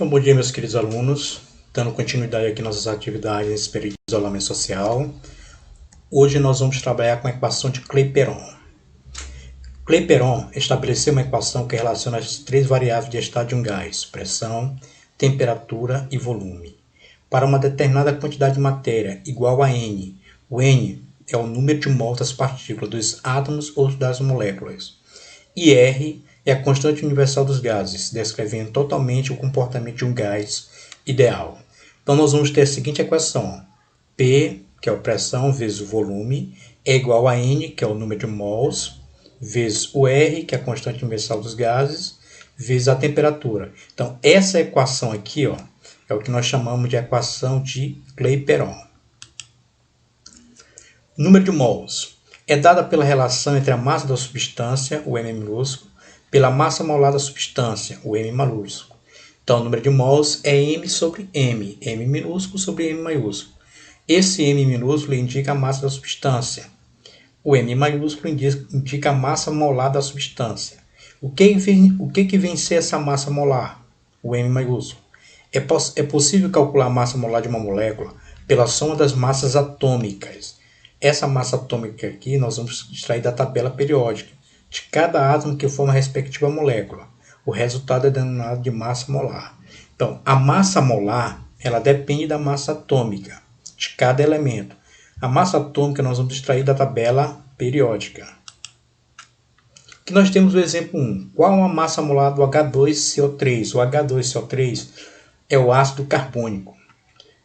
Então, bom dia, meus queridos alunos. Dando continuidade aqui nas nossas atividades nesse período de isolamento social. Hoje nós vamos trabalhar com a equação de Clapeyron. Clapeyron estabeleceu uma equação que relaciona as três variáveis de estado de um gás: pressão, temperatura e volume, para uma determinada quantidade de matéria igual a N. O N é o número de mols das partículas, dos átomos ou das moléculas. E R é a constante universal dos gases, descrevendo totalmente o comportamento de um gás ideal. Então, nós vamos ter a seguinte equação: P, que é a pressão, vezes o volume, é igual a N, que é o número de mols, vezes o R, que é a constante universal dos gases, vezes a temperatura. Então, essa equação aqui, ó, é o que nós chamamos de equação de Clapeyron. Número de mols é dada pela relação entre a massa da substância, o M minúsculo, pela massa molar da substância, o M maiúsculo. Então, o número de mols é M sobre M, M minúsculo sobre M maiúsculo. Esse M minúsculo indica a massa da substância. O M maiúsculo indica a massa molar da substância. O que vem ser essa massa molar? O M maiúsculo. É possível calcular a massa molar de uma molécula pela soma das massas atômicas. Essa massa atômica aqui nós vamos extrair da tabela periódica de cada átomo que forma a respectiva molécula. O resultado é denominado de massa molar. Então, a massa molar, ela depende da massa atômica de cada elemento. A massa atômica nós vamos extrair da tabela periódica. Aqui nós temos o exemplo 1. Qual a massa molar do H2CO3? O H2CO3 é o ácido carbônico.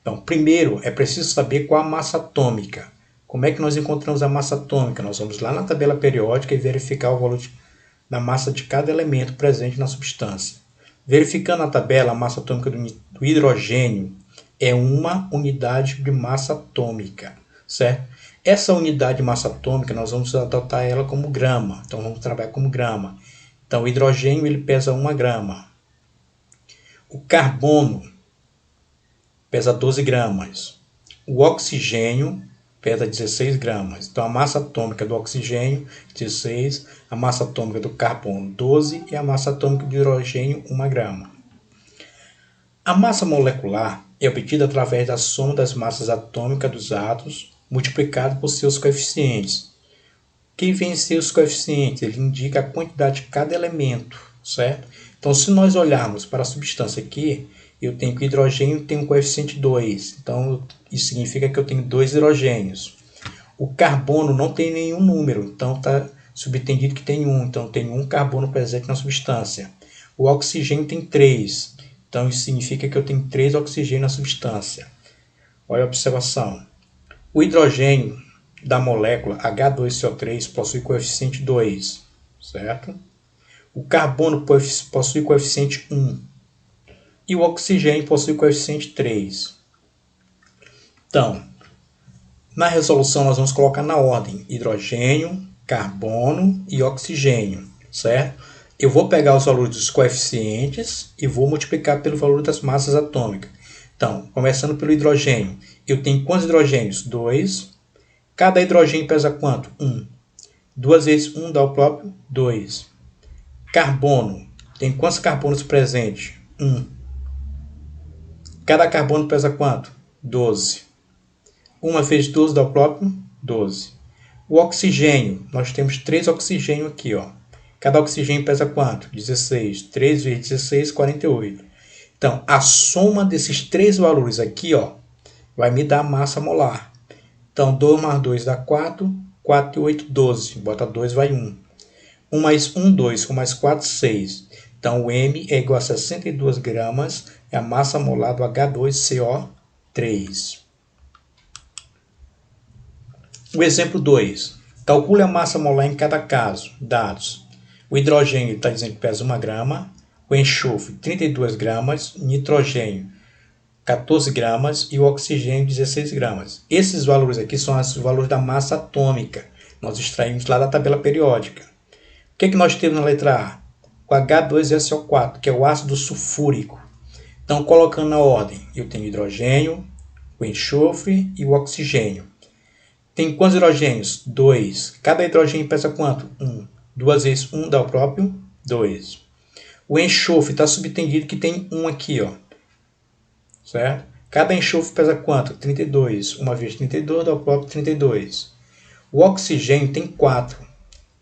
Então, primeiro é preciso saber qual a massa atômica. Como é que nós encontramos a massa atômica? Nós vamos lá na tabela periódica e verificar o valor da massa de cada elemento presente na substância. Verificando a tabela, a massa atômica do hidrogênio é uma unidade de massa atômica, certo? Essa unidade de massa atômica, nós vamos adotar ela como grama. Então, vamos trabalhar como grama. Então, o hidrogênio ele pesa 1 grama. O carbono pesa 12 gramas. O oxigênio pesa 16 gramas. Então, a massa atômica do oxigênio, 16, a massa atômica do carbono, 12, e a massa atômica do hidrogênio, 1 grama. A massa molecular é obtida através da soma das massas atômicas dos átomos, multiplicado por seus coeficientes. Quem vem ser os coeficientes? Ele indica a quantidade de cada elemento, certo? Então, se nós olharmos para a substância aqui, eu tenho que o hidrogênio tem um coeficiente 2. Então, isso significa que eu tenho 2 hidrogênios. O carbono não tem nenhum número, então está subentendido que tem 1. Então, tem 1 carbono presente na substância. O oxigênio tem 3. Então, isso significa que eu tenho 3 oxigênios na substância. Olha a observação. O hidrogênio da molécula H2CO3 possui coeficiente 2, certo? O carbono possui coeficiente 1. E o oxigênio possui coeficiente 3. Então, na resolução nós vamos colocar na ordem hidrogênio, carbono e oxigênio, certo? Eu vou pegar os valores dos coeficientes e vou multiplicar pelo valor das massas atômicas. Então, começando pelo hidrogênio, eu tenho quantos hidrogênios? 2. Cada hidrogênio pesa quanto? 1. 2 vezes 1 dá o próprio 2. Carbono, tem quantos carbonos presentes? 1. Cada carbono pesa quanto? 12. 1 vezes 12 dá o próprio 12. O oxigênio, nós temos 3 oxigênios aqui, ó. Cada oxigênio pesa quanto? 16. 3 vezes 16, 48. Então, a soma desses 3 valores aqui, ó, vai me dar a massa molar. Então, 2 mais 2 dá 4. 4 e 8, 12. Bota 2, vai 1. 1 mais 1, 2. 1 mais 4, 6. Então, o M é igual a 62 gramas, é a massa molar do H2CO3. O exemplo 2. Calcule a massa molar em cada caso. Dados. O hidrogênio está dizendo que pesa 1 grama, o enxofre 32 gramas, o nitrogênio 14 gramas e o oxigênio 16 gramas. Esses valores aqui são os valores da massa atômica. Nós extraímos lá da tabela periódica. O que nós temos na letra A? O H2SO4, que é o ácido sulfúrico. Então, colocando na ordem, eu tenho hidrogênio, o enxofre e o oxigênio. Tem quantos hidrogênios? 2. Cada hidrogênio pesa quanto? 1. 2 vezes 1 dá o próprio 2. O enxofre está subentendido que tem 1 aqui, ó. certo? Cada enxofre pesa quanto? 32. 1 vezes 32 dá o próprio 32. O oxigênio tem 4.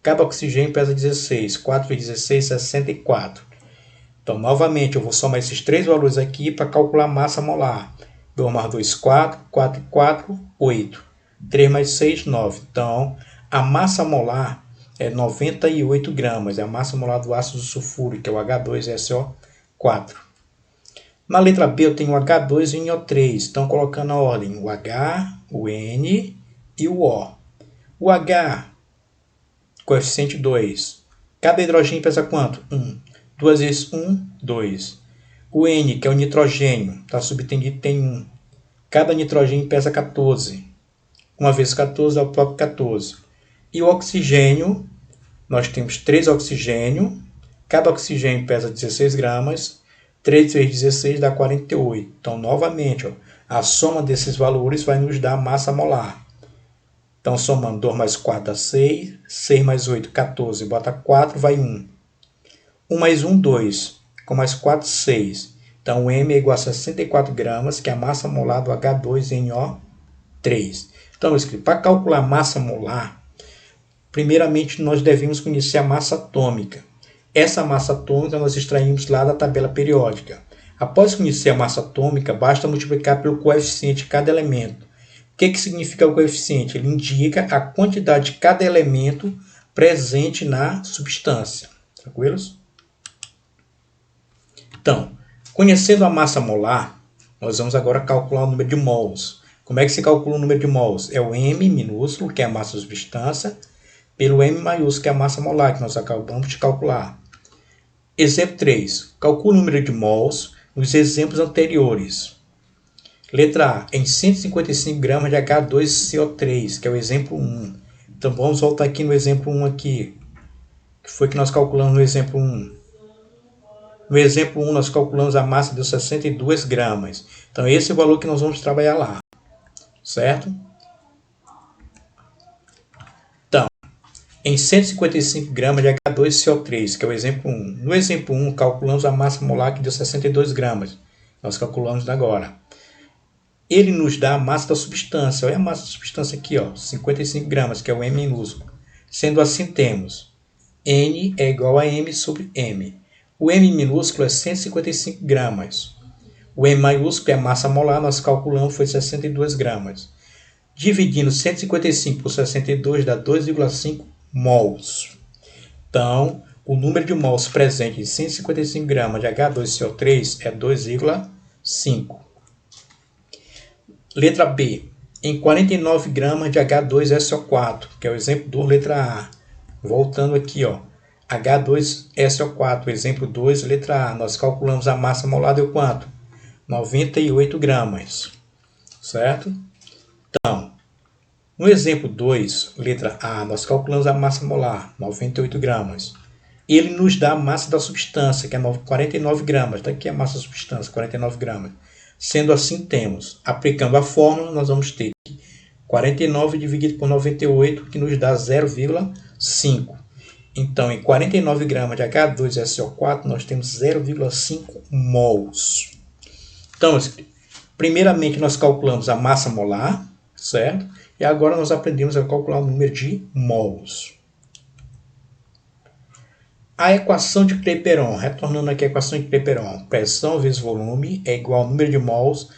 Cada oxigênio pesa 16. 4 vezes 16, 64. Então, novamente, eu vou somar esses três valores aqui para calcular a massa molar. 2 mais 2, 4. 4 e 4, 8. 3 mais 6, 9. Então, a massa molar é 98 gramas. É a massa molar do ácido sulfúrico, que é o H2SO4. Na letra B eu tenho o H2 e o NO3. Então, colocando a ordem, o H, o N e o O. O H, coeficiente 2. Cada hidrogênio pesa quanto? 1. 2 vezes 1, 2. O N, que é o nitrogênio, está subtendido, tem 1. Cada nitrogênio pesa 14. 1 vezes 14 dá o próprio 14. E o oxigênio, nós temos 3 oxigênio. Cada oxigênio pesa 16 gramas. 3 vezes 16 dá 48. Então, novamente, a soma desses valores vai nos dar a massa molar. Então, somando 2 mais 4 dá 6. 6 mais 8, 14. Bota 4, vai 1. 1 mais 1, 2. Com mais 4, 6. Então, o M é igual a 64 gramas, que é a massa molar do H2NO3. Então, meu querido, para calcular a massa molar, primeiramente nós devemos conhecer a massa atômica. Essa massa atômica nós extraímos lá da tabela periódica. Após conhecer a massa atômica, basta multiplicar pelo coeficiente de cada elemento. O que significa o coeficiente? Ele indica a quantidade de cada elemento presente na substância. Tranquilos? Então, conhecendo a massa molar, nós vamos agora calcular o número de mols. Como é que se calcula o número de mols? É o M minúsculo, que é a massa da substância, pelo M maiúsculo, que é a massa molar, que nós acabamos de calcular. Exemplo 3. Calcule o número de mols nos exemplos anteriores. Letra A. Em 155 gramas de H2CO3, que é o exemplo 1. Então, vamos voltar aqui no exemplo 1 aqui. Que foi que nós calculamos no exemplo 1. No exemplo 1, nós calculamos a massa de 62 gramas. Então, esse é o valor que nós vamos trabalhar lá. Certo? Em 155 gramas de H2CO3, que é o exemplo 1. No exemplo 1, calculamos a massa molar que deu 62 gramas. Nós calculamos agora. Ele nos dá a massa da substância. Olha a massa da substância aqui, ó, 55 gramas, que é o M minúsculo. Sendo assim, temos N é igual a M sobre M. O M minúsculo é 155 gramas. O M maiúsculo é a massa molar, nós calculamos, foi 62 gramas. Dividindo 155 por 62 dá 2,5 mols. Então, o número de mols presente em 155 gramas de H2CO3 é 2,5. Letra B. Em 49 gramas de H2SO4, que é o exemplo 2, letra A. Voltando aqui, ó, H2SO4, exemplo 2, letra A. Nós calculamos a massa molar deu quanto? 98 gramas. Certo? Então, no exemplo 2, letra A, nós calculamos a massa molar, 98 gramas. Ele nos dá a massa da substância, que é 49 gramas. Está aqui a massa da substância, 49 gramas. Sendo assim, temos, aplicando a fórmula, nós vamos ter 49 dividido por 98, que nos dá 0,5. Então, em 49 gramas de H2SO4, nós temos 0,5 mols. Então, primeiramente, nós calculamos a massa molar, certo? E agora nós aprendemos a calcular o número de mols. A equação de Clapeyron, retornando aqui a equação de Clapeyron, pressão vezes volume é igual ao número de mols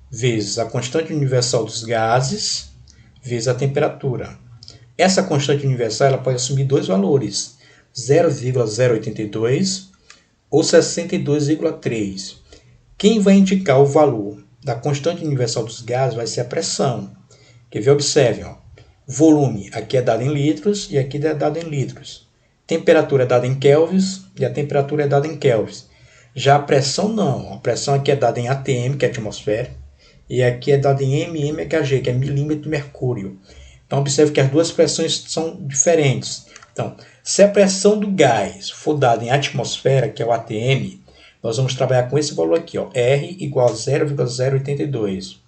vezes a constante universal dos gases vezes a temperatura. Essa constante universal ela pode assumir dois valores, 0,082 ou 62,3. Quem vai indicar o valor da constante universal dos gases vai ser a pressão. Quer ver? Observe, ó. Volume aqui é dado em litros e aqui é dado em litros. Temperatura é dada em kelvins e a temperatura é dada em kelvins. Já a pressão não. A pressão aqui é dada em atm, que é atmosfera, e aqui é dada em mmHg, que é milímetro de mercúrio. Então, observe que as duas pressões são diferentes. Então, se a pressão do gás for dada em atmosfera, que é o atm, nós vamos trabalhar com esse valor aqui, ó, R igual a 0,082.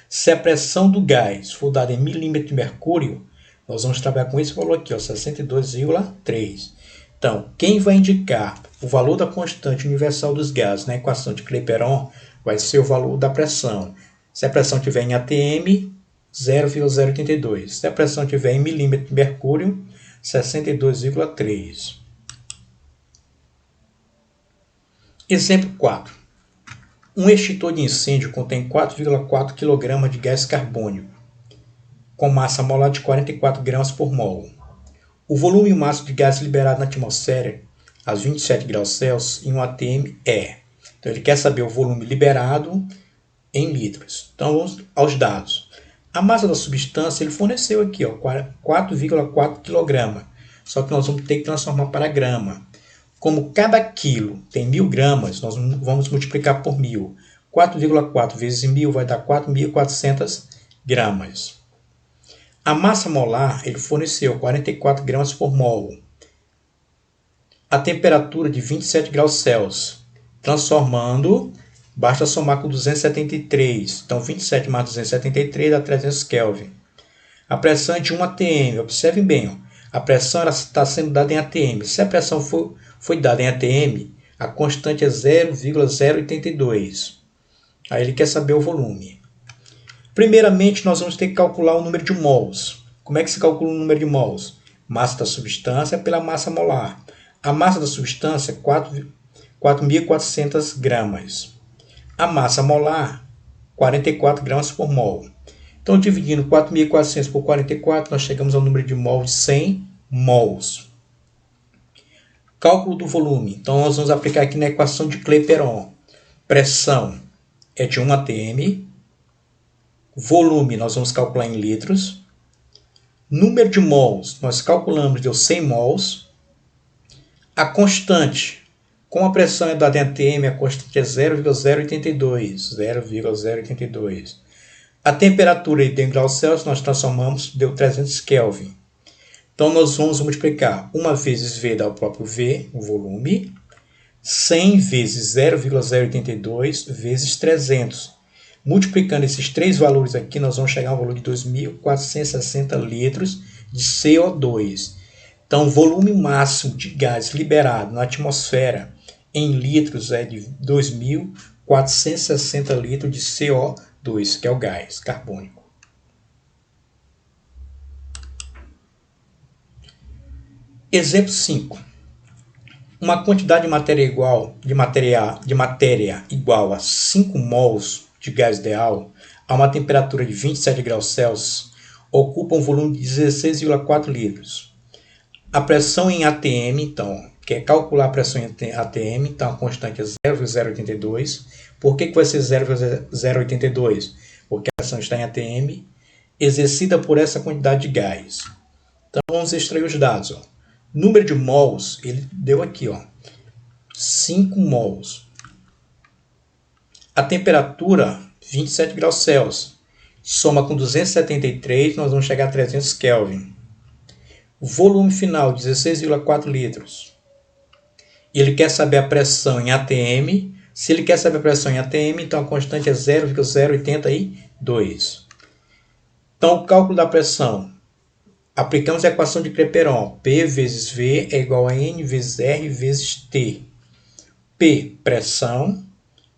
Se a pressão do gás for dada em milímetro de mercúrio, nós vamos trabalhar com esse valor aqui, 62,3. Então, quem vai indicar o valor da constante universal dos gases na equação de Clapeyron vai ser o valor da pressão. Se a pressão estiver em atm, 0,082. Se a pressão estiver em milímetro de mercúrio, 62,3. Exemplo 4. Um extintor de incêndio contém 4,4 kg de gás carbônico, com massa molar de 44 gramas por mol. O volume máximo de gás liberado na atmosfera, a 27 graus Celsius, em um atm é. Então, ele quer saber o volume liberado em litros. Então, vamos aos dados. A massa da substância ele forneceu aqui, 4,4 kg. Só que nós vamos ter que transformar para grama. Como cada quilo tem 1.000 gramas, nós vamos multiplicar por 1.000. 4,4 vezes 1.000 vai dar 4.400 gramas. A massa molar ele forneceu 44 gramas por mol. A temperatura de 27 graus Celsius. Transformando, basta somar com 273. Então, 27 mais 273 dá 300 Kelvin. A pressão é de 1 atm. Observem bem, a pressão está sendo dada em atm. Se a pressão foi dada em atm, a constante é 0,082. Aí ele quer saber o volume. Primeiramente, nós vamos ter que calcular o número de mols. Como é que se calcula o número de mols? Massa da substância pela massa molar. A massa da substância é 4.400 gramas. A massa molar, 44 gramas por mol. Então, dividindo 4.400 por 44, nós chegamos ao número de mols de 100 mols. Cálculo do volume. Então, nós vamos aplicar aqui na equação de Clapeyron. Pressão é de 1 atm. Volume, nós vamos calcular em litros. Número de mols, nós calculamos, deu 100 mols. A constante, como a pressão é dada em atm, a constante é 0,082. A temperatura em graus Celsius, nós transformamos, deu 300 Kelvin. Então, nós vamos multiplicar 1 vezes V dá o próprio V, o volume. 100 vezes 0,082 vezes 300. Multiplicando esses três valores aqui, nós vamos chegar a um valor de 2.460 litros de CO2. Então, o volume máximo de gás liberado na atmosfera em litros é de 2.460 litros de CO2, que é o gás carbônico. Exemplo 5. Uma quantidade de matéria igual a 5 mols de gás ideal a uma temperatura de 27 graus Celsius ocupa um volume de 16,4 litros. A pressão em atm, então, quer calcular a pressão em atm, então a constante é 0,082. Por que vai ser 0,082? Porque a pressão está em atm, exercida por essa quantidade de gás. Então, vamos extrair os dados. Número de mols, ele deu aqui, 5 mols. A temperatura, 27 graus Celsius. Soma com 273, nós vamos chegar a 300 Kelvin. O volume final, 16,4 litros. Ele quer saber a pressão em atm. Se ele quer saber a pressão em atm, então a constante é 0,082. Então, o cálculo da pressão. Aplicamos a equação de Clapeyron. P vezes V é igual a N vezes R vezes T. P, pressão.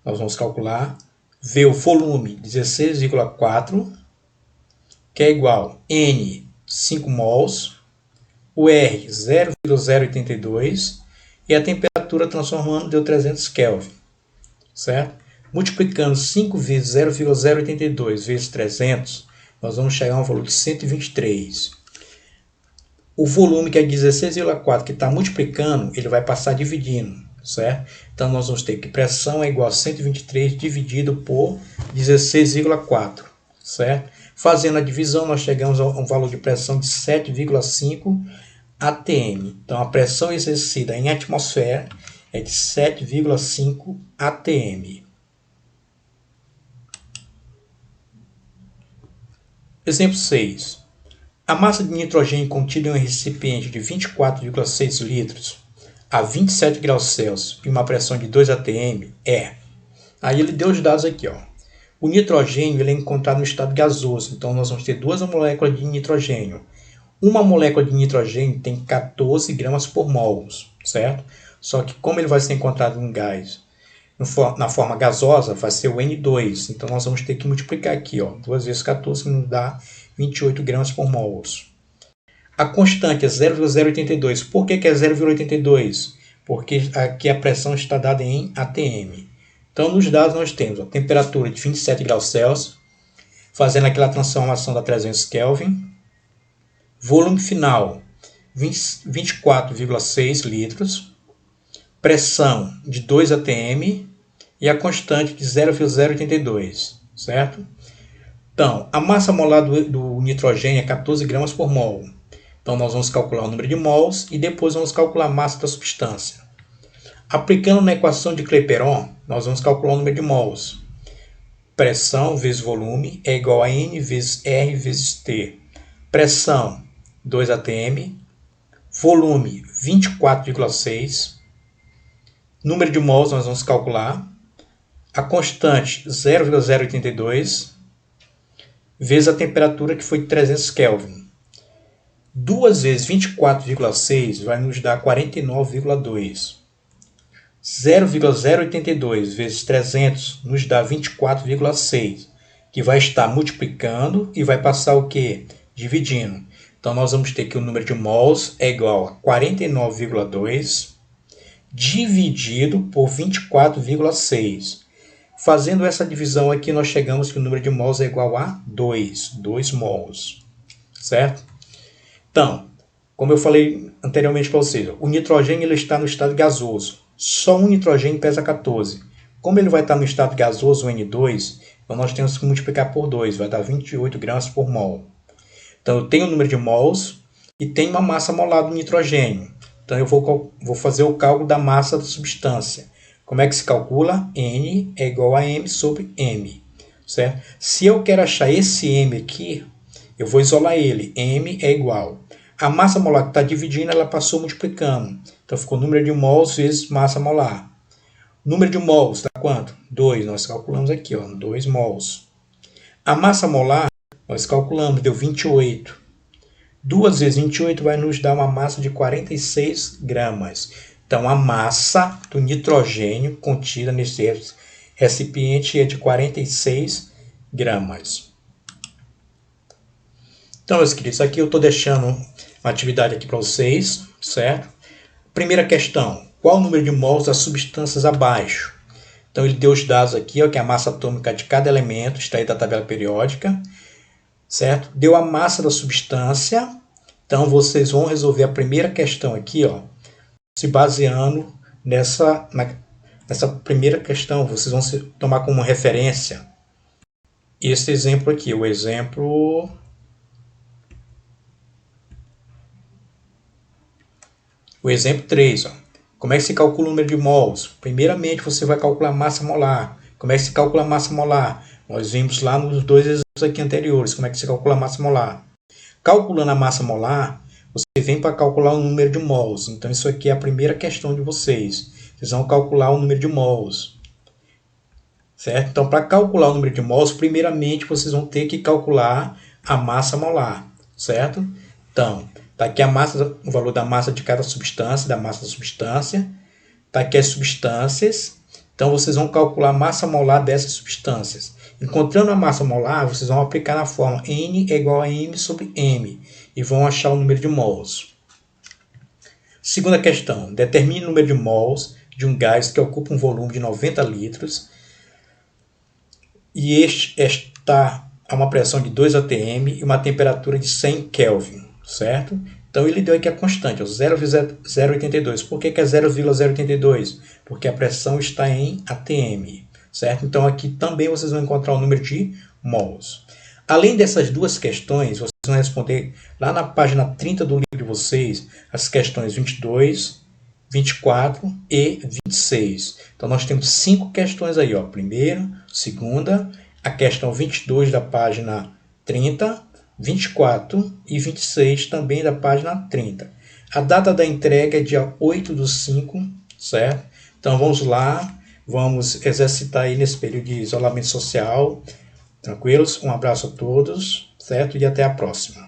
Nós vamos calcular. V, o volume, 16,4, que é igual a N, 5 mols. O R, 0,082. E a temperatura transformando deu 300 Kelvin. Certo? Multiplicando 5 vezes 0,082 vezes 300, nós vamos chegar a um valor de 123. O volume, que é 16,4, que está multiplicando, ele vai passar dividindo, certo? Então, nós vamos ter que pressão é igual a 123 dividido por 16,4, certo? Fazendo a divisão, nós chegamos a um valor de pressão de 7,5 atm. Então, a pressão exercida em atmosfera é de 7,5 atm. Exemplo 6. A massa de nitrogênio contida em um recipiente de 24,6 litros a 27 graus Celsius e uma pressão de 2 atm é... Aí ele deu os dados aqui. O nitrogênio ele é encontrado no estado gasoso, então nós vamos ter 2 moléculas de nitrogênio. Uma molécula de nitrogênio tem 14 gramas por mol, certo? Só que como ele vai ser encontrado em um gás na forma gasosa, vai ser o N2. Então, nós vamos ter que multiplicar aqui, ó, 2 vezes 14, que nos dá 28 gramas por mol. A constante é 0,082. Por que é 0,82? Porque aqui a pressão está dada em atm. Então, nos dados nós temos a temperatura de 27 graus Celsius, fazendo aquela transformação da 300 Kelvin. Volume final, 24,6 litros. Pressão de 2 atm e a constante de 0,082, certo? Então, a massa molar do nitrogênio é 14 gramas por mol. Então, nós vamos calcular o número de mols e depois vamos calcular a massa da substância. Aplicando na equação de Clapeyron, nós vamos calcular o número de mols. Pressão vezes volume é igual a N vezes R vezes T. Pressão, 2 atm. Volume, 24,6. Número de mols nós vamos calcular. A constante, 0,082. Vezes a temperatura, que foi 300 Kelvin. 2 vezes 24,6 vai nos dar 49,2. 0,082 vezes 300 nos dá 24,6, que vai estar multiplicando e vai passar o quê? Dividindo. Então, nós vamos ter que o número de mols é igual a 49,2 dividido por 24,6. Fazendo essa divisão aqui, nós chegamos que o número de mols é igual a 2 mols, certo? Então, como eu falei anteriormente para vocês, o nitrogênio ele está no estado gasoso. Só um nitrogênio pesa 14. Como ele vai estar no estado gasoso, o N2, então nós temos que multiplicar por 2, vai dar 28 gramas por mol. Então, eu tenho o número de mols e tenho uma massa molar do nitrogênio. Então, eu vou fazer o cálculo da massa da substância. Como é que se calcula? N é igual a M sobre M, certo? Se eu quero achar esse M aqui, eu vou isolar ele. M é igual. A massa molar que está dividindo, ela passou multiplicando. Então, ficou número de mols vezes massa molar. Número de mols dá quanto? 2. Nós calculamos aqui, ó, 2 mols. A massa molar, nós calculamos, deu 28. 2 vezes 28 vai nos dar uma massa de 46 gramas. Então, a massa do nitrogênio contida nesse recipiente é de 46 gramas. Então, meus queridos, aqui eu estou deixando uma atividade aqui para vocês, certo? Primeira questão, qual o número de mols das substâncias abaixo? Então, ele deu os dados aqui, ó, que é a massa atômica de cada elemento, extraído da tabela periódica, certo? Deu a massa da substância, então vocês vão resolver a primeira questão aqui, ó, se baseando nessa primeira questão, vocês vão tomar como referência esse exemplo aqui, o exemplo 3. Ó. Como é que se calcula o número de mols? Primeiramente, você vai calcular a massa molar. Como é que se calcula a massa molar? Nós vimos lá nos 2 exemplos aqui anteriores, como é que se calcula a massa molar. Calculando a massa molar, você vem para calcular o número de mols. Então, isso aqui é a primeira questão de vocês. Vocês vão calcular o número de mols. Certo? Então, para calcular o número de mols, primeiramente, vocês vão ter que calcular a massa molar. Certo? Então, está aqui o valor da massa de cada substância, da massa da substância. Está aqui as substâncias. Então, vocês vão calcular a massa molar dessas substâncias. Encontrando a massa molar, vocês vão aplicar na forma N é igual a M sobre M. E vão achar o número de mols. Segunda questão. Determine o número de mols de um gás que ocupa um volume de 90 litros. E está a uma pressão de 2 atm e uma temperatura de 100 Kelvin. Certo? Então, ele deu aqui a constante, 0,082. Por que é 0,082? Porque a pressão está em atm. Certo? Então, aqui também vocês vão encontrar o número de mols. Além dessas duas questões, vocês vão responder lá na página 30 do livro de vocês as questões 22, 24 e 26. Então, nós temos 5 questões aí. Ó. Primeira, segunda, a questão 22 da página 30, 24 e 26 também da página 30. A data da entrega é dia 8/5, certo? Então vamos lá, vamos exercitar aí nesse período de isolamento social. Tranquilos? Um abraço a todos, certo? E até a próxima.